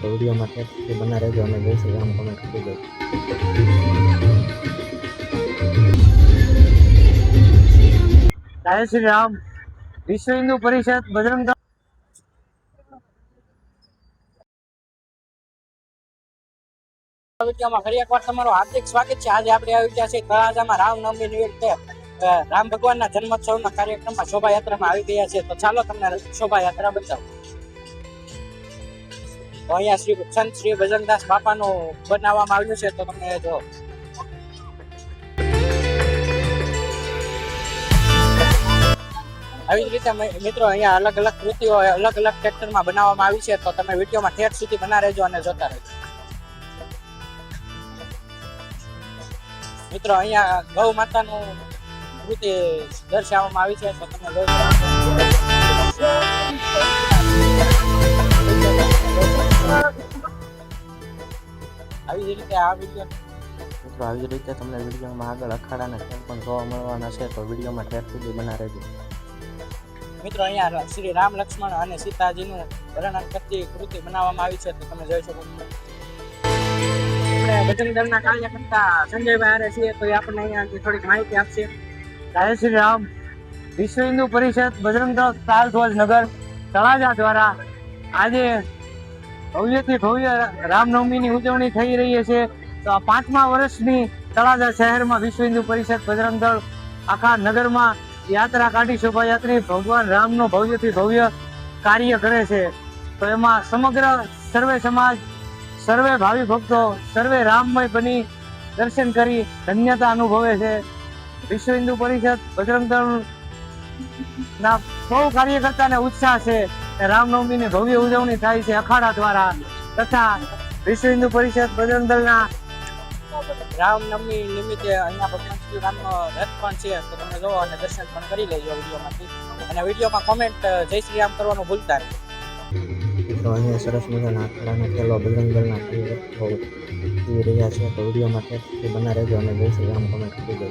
તો વિડીયોમાં ઠેઠ બના રહેજો અને જય શ્રી રામ કમેન્ટ કરી દો. જય શ્રી રામ. વિશ્વ હિન્દુ પરિષદ બજરંગ દળ વિડીયોમાં ફરી એકવાર તમારું હાર્દિક સ્વાગત છે. આજે આપણે આવી ગયા છીએ તળાજામાં રામનવમી નિમિત્તે રામ ભગવાનના જન્મોત્સવના કાર્યક્રમમાં શોભાયાત્રામાં આવી ગયા છે. તો ચાલો તમને શોભાયાત્રા બતાવો. તો અહીંયા સંત શ્રી બજરંગદાસ બાપાનું બનાવવામાં આવ્યું છે. તો તમે જો આવી જ રીતે મિત્રો અહીંયા અલગ અલગ કૃતિઓ અલગ અલગ ટ્રેક્ટરમાં બનાવવામાં આવી છે. તો તમે વિડીયોમાં ઠેઠ સુધી બના રહેજો અને જોતા રહેજો. મિત્રો અહીંયા ગૌ માતાનું કૃતિ દર્શાવવામાં આવી છે. તો તમે જોઈ આવી જ રીતે આ વિડીયો મિત્રો આવી જ રીતે તમને વિડીયોમાં આગળ અખાડાના ખેલ પણ જોવા મળવાના છે. તો વિડીયોમાં ઠેઠ સુધી બના રહેજો. મિત્રો અહીંયા શ્રી રામ લક્ષ્મણ અને સીતાજીનું વર્ણન કરતી કૃતિ બનાવવામાં આવી છે. તો તમે જોઈ શકો છો. બજરંગ દળના કાર્યકર્તા સંજયભાઈ આરે છીએ. તો એ આપણને અહીંયા થોડીક માહિતી આપશે. જય શ્રી રામ. વિશ્વ હિન્દુ પરિષદ બજરંગ દળ તાલ ધ્વજ નગર તળાજા દ્વારા આજે ભવ્યથી ભવ્ય રામનવમીની ઉજવણી થઈ રહી છે. તો આ 5મા વર્ષની તળાજા શહેરમાં વિશ્વ હિન્દુ પરિષદ બજરંગ દળ આખા નગરમાં યાત્રા કાઢી શોભાયાત્રી ભગવાન રામનો ભવ્યથી ભવ્ય કાર્ય કરે છે. તો એમાં સમગ્ર સર્વે સમાજ, સર્વે ભાવિ ભક્તો સર્વે રામમય બની દર્શન કરી ધન્યતા અનુભવે છે. વિશ્વ હિન્દુ પરિષદ બજરંગ દળના સૌ કાર્યકર્તાને ઉત્સાહ છે. રામનવમીની ભવ્ય ઉજવણી થાય છે અખાડા દ્વારા, તથા વિશ્વ હિન્દુ પરિષદ બજરંગ દળના રામનવમી નિમિત્તે અહીંયા ભગવાન શ્રી રામનો રથ પણ છે. તો તમે જોવો અને દર્શન પણ કરી લેજો વિડીયોમાંથી. અને વિડીયોમાં કોમેન્ટ જય શ્રી રામ કરવાનું ભૂલતા નહીં. તો અહીંયા સરસ મજાના અખાડાના ખેલો બજરંગ દળના કાર્યકર્તાઓ જોઈ રહ્યા છે. તો વિડીયોમાં ઠેઠ સુધી બના રહેજો અને જય શ્રી રામ કમેન્ટ કરી દો.